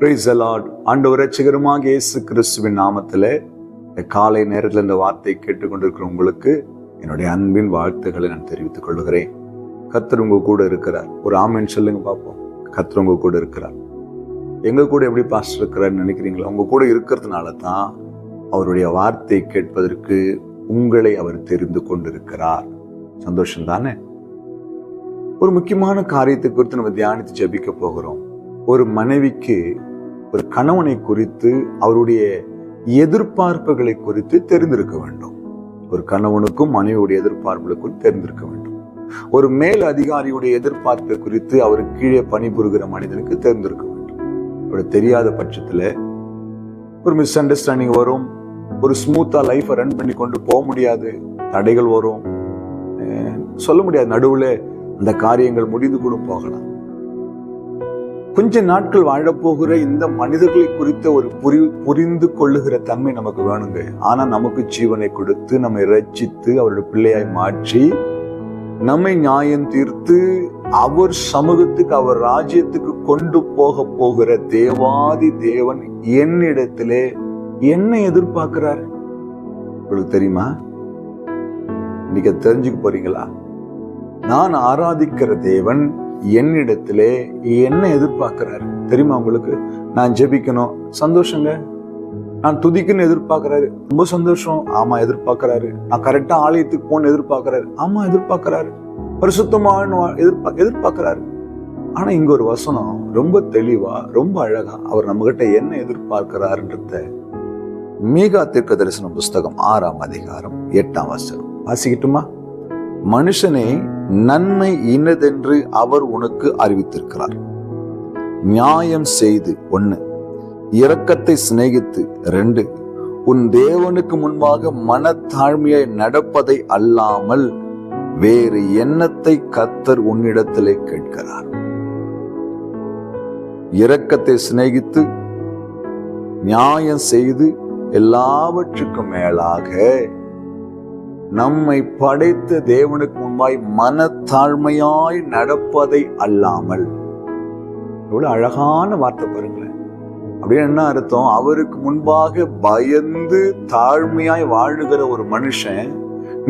Praise the Lord. ஆண்டவர் இரட்சகருமாக இயேசு கிறிஸ்துவின் நாமத்திலே காலை நேரத்தில் இந்த வார்த்தை கேட்டுக்கொண்டிருக்கிற உங்களுக்கு என்னுடைய அன்பின் வாழ்த்துக்களை நான் தெரிவித்துக் கொள்கிறேன். கர்த்தர் உங்க கூட இருக்கிறார். ஒரு ஆமென் சொல்லுங்க பார்ப்போம். கர்த்தர் உங்க கூட இருக்கிறார். எங்க கூட எப்படி பாஸ்டர் இருக்கிறார்னு நினைக்கிறீங்களா? உங்க கூட இருக்கிறதுனால தான் அவருடைய வார்த்தை கேட்பதற்கு உங்களை அவர் தெரிந்து கொண்டிருக்கிறார். சந்தோஷம் தானே? ஒரு முக்கியமான காரியத்தை குறித்து நம்ம தியானித்து ஜெபிக்க போகிறோம். ஒரு மனைவிக்கு ஒரு கணவனை குறித்து அவருடைய எதிர்பார்ப்புகளை குறித்து தெரிந்திருக்க வேண்டும். ஒரு கணவனுக்கும் மனைவியுடைய எதிர்பார்ப்புகளுக்கும் தெரிந்திருக்க வேண்டும். ஒரு மேல் அதிகாரியுடைய எதிர்பார்ப்பை குறித்து அவருக்கு கீழே பணிபுரிகிற மனிதனுக்கு தெரிந்திருக்க வேண்டும். அப்படி தெரியாத பட்சத்துல ஒரு மிஸ் அண்டர்ஸ்டாண்டிங் வரும். ஒரு ஸ்மூத்தா லைஃபை ரன் பண்ணி கொண்டு போக முடியாது. தடைகள் வரும். சொல்ல முடியாது. நடுவுல அந்த காரியங்கள் முடிந்து கூட போகலாம். கொஞ்ச நாட்கள் வாழப்போகிற இந்த மனிதர்களை குறித்த ஒரு புரிந்து கொள்ளுகிற தன்மை நமக்கு வேணுங்க. ஆனா நமக்கு ஜீவனை கொடுத்து நம்மை ரட்சித்து அவருடைய பிள்ளையாய் மாற்றி நம்மை நியாயம் தீர்த்து அவர் சமூகத்துக்கு அவர் ராஜ்யத்துக்கு கொண்டு போகிற தேவாதி தேவன் என்னிடத்திலே என்ன எதிர்பார்க்கிறார் உங்களுக்கு தெரியுமா? இன்னைக்கு தெரிஞ்சுக்க போறீங்களா? நான் ஆராதிக்கிற தேவன் என்னிடத்திலே என்ன எதிர்பார்க்கிறாரு தெரியுமா உங்களுக்கு? நான் ஜெபிக்கணும், சந்தோஷங்க. நான் துதிக்கணும்னு எதிர்பார்க்கிறாரு, ரொம்ப சந்தோஷம். ஆமா எதிர்பார்க்கிறாரு. நான் கரெக்டா ஆலயத்துக்கு போன்னு எதிர்பார்க்கிறாரு, ஆமா எதிர்பார்க்கிறாரு. பரிசுத்தமான எதிர்பார்க்கிறாரு. ஆனா இங்க ஒரு வசனம் ரொம்ப தெளிவா, ரொம்ப அழகா அவர் நம்ம கிட்ட என்ன எதிர்பார்க்கிறாருன்றத மீகா தீர்க்கதரிசன புஸ்தகம் 6ஆம் அதிகாரம் 8ஆம் வசனம் வாசிக்கட்டுமா? மனுஷனே, நன்மை இன்னதென்று அவர் உனக்கு அறிவித்திருக்கிறார். நியாயம் செய்து 1, இரக்கத்தை சிநேகித்து 2, உன் தேவனுக்கு முன்பாக மனத்தாழ்மையாய் நடப்பதை அல்லாமல் வேறு எண்ணத்தை கர்த்தர் உன்னிடத்திலே கேட்கிறார். இரக்கத்தை சிநேகித்து நியாயம் செய்து எல்லாவற்றுக்கும் மேலாக நம்மை படைத்த தேவனுக்கு முன்பாய் மனத்தாழ்மையாய் நடப்பதை அல்லாமல். எவ்வளவு அழகான வார்த்தை பாருங்களேன். அப்படின்னு என்ன அர்த்தம்? அவருக்கு முன்பாக பயந்து தாழ்மையாய் வாழுகிற ஒரு மனுஷன்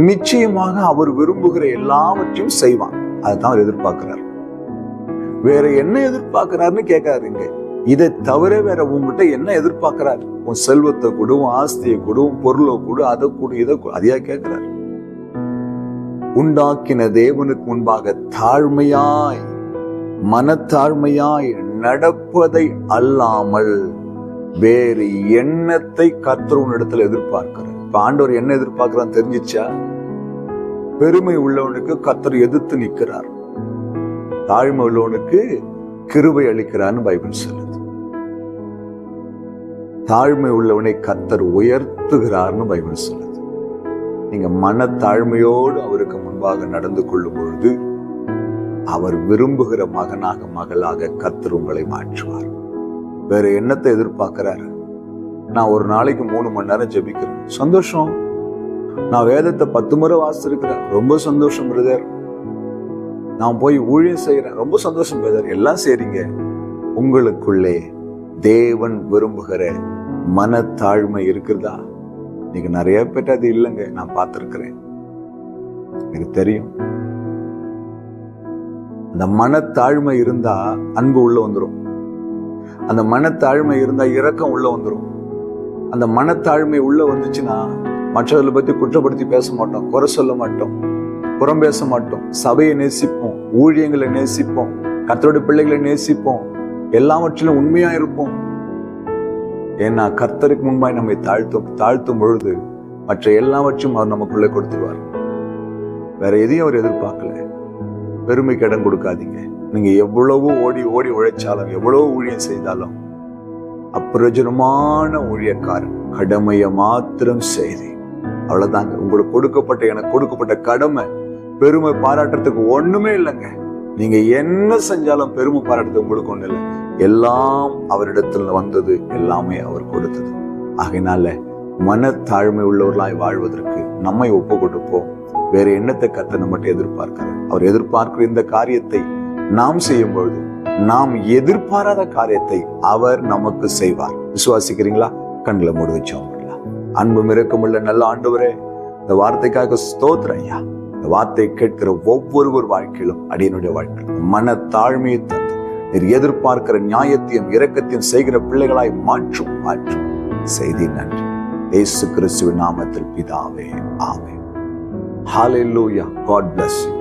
நிச்சயமாக அவர் விரும்புகிற எல்லாவற்றையும் செய்வான். அதுதான் அவர் எதிர்பார்க்கிறார். வேற என்ன எதிர்பார்க்கிறாருன்னு கேட்காருங்க. இதை தவிர வேற உங்ககிட்ட என்ன எதிர்பார்க்கிறார்? உன் செல்வத்தை கொடு, உன் ஆஸ்தியை கொடு, உன் பொருளை கொடு, அதை கொடு, இதை கொடு, அதையா கேட்கிறார்? உண்டாக்கின தேவனுக்கு முன்பாக தாழ்மையாய் மனத்தாழ்மையாய் நடப்பதை அல்லாமல் வேறு எண்ணத்தை கர்த்தர் உன்னிடத்துல எதிர்பார்க்கிறார். இப்ப ஆண்டவர் என்ன எதிர்பார்க்கிறான்னு தெரிஞ்சிச்சா? பெருமை உள்ளவனுக்கு கர்த்தர் எதிர்த்து நிற்கிறார், தாழ்மை உள்ளவனுக்கு கிருபை அளிக்கிறான்னு பைபிள் சொல்லுது. தாழ்மை உள்ளவனை கர்த்தர் உயர்த்துகிறார்னு பைபிள் சொல்லுது. நீங்க மனத்தாழ்மையோடு அவருக்கு முன்பாக நடந்து கொள்ளும் பொழுது அவர் விரும்புகிற மகனாக மகளாக கர்த்தர் உங்களை மாற்றுவார். வேற என்னத்தை எதிர்பார்க்கிறாரு? நான் ஒரு நாளைக்கு 3 மணி நேரம் ஜெபிக்கிறேன், சந்தோஷம். நான் வேதத்தை 10 முறை வாசிச்சிருக்கிறேன், ரொம்ப சந்தோஷம் பிரதர். நான் போய் ஊழியம் செய்யறேன், ரொம்ப சந்தோஷம் பிரதர். எல்லாம் சரிங்க. உங்களுக்குள்ளே தேவன் விரும்புகிற மனத்தாழ்மை இருக்கிறதா? நீங்க நிறைய பேர் அது இல்லைங்க. நான் பார்த்திருக்கிறேன், எனக்கு தெரியும். அந்த மனத்தாழ்மை இருந்தா அன்பு உள்ள வந்துடும். அந்த மனத்தாழ்மை இருந்தா இரக்கம் உள்ள வந்துடும். அந்த மனத்தாழ்மை உள்ள வந்துச்சுன்னா மற்றவர்களை பத்தி குற்றப்படுத்தி பேச மாட்டோம், குறை சொல்ல மாட்டோம், புறம் பேச மாட்டோம், சபையை நேசிப்போம், ஊழியங்களை நேசிப்போம், கர்த்தருடைய பிள்ளைகளை நேசிப்போம், எல்லாவற்றிலும் உண்மையா இருப்போம். ஏன்னா கர்த்தருக்கு முன்பாய் நம்மை தாழ்த்தும் பொழுது மற்ற எல்லாவற்றையும் அவர் நமக்குள்ளே கொடுத்துருவார். வேற எதையும் அவர் எதிர்பார்க்கல. பெருமைக்கு இடம் கொடுக்காதீங்க. நீங்க எவ்வளவு ஓடி ஓடி உழைச்சாலும், எவ்வளவு ஊழியம் செய்தாலும் அப்பிரயோஜனமான ஊழியக்காரன், கடமையை மாத்திரம் செய்து அவ்வளவுதாங்க. உங்களுக்கு எனக்கு கொடுக்கப்பட்ட கடமை பெருமை பாராட்டுறதுக்கு ஒண்ணுமே இல்லைங்க. நீங்க என்ன செஞ்சாலும் பெருமை பாராட்டுறது உங்களுக்கு ஒண்ணு இல்லை. எல்லாம் அவரிடத்துல வந்தது, எல்லாமே அவர் கொடுத்தது. ஆகையினால மனத்தாழ்மை உள்ளவர்களாய் வாழ்வதற்கு நம்மை ஒப்பு கொடுப்போம். வேற எண்ணத்தை கர்த்தர் நம்மகிட்ட எதிர்பார்க்கிறார். அவர் எதிர்பார்க்கிற இந்த காரியத்தை நாம் செய்யும் பொழுது நாம் எதிர்பாராத காரியத்தை அவர் நமக்கு செய்வார். விசுவாசிக்கிறீங்களா? கண்களை மூடி வச்சோம். அன்பும் இரக்கமுள்ள நல்ல ஆண்டவரே, இந்த வார்த்தைக்காக ஸ்தோத்திரம் ஐயா. இந்த வார்த்தை கேட்கிற ஒவ்வொரு வாழ்க்கையிலும், அடியனுடைய வாழ்க்கையில் மன தாழ்மையை தந்து நீர் எதிர்பார்க்கிற நியாயத்தையும் இரக்கத்தையும் செய்கிற பிள்ளைகளாய் மாற்றும் செய்தி. நன்றி. இயேசு கிறிஸ்துவின் நாமத்தில் பிதாவே, ஆமென். ஹல்லேலூயா. God bless you.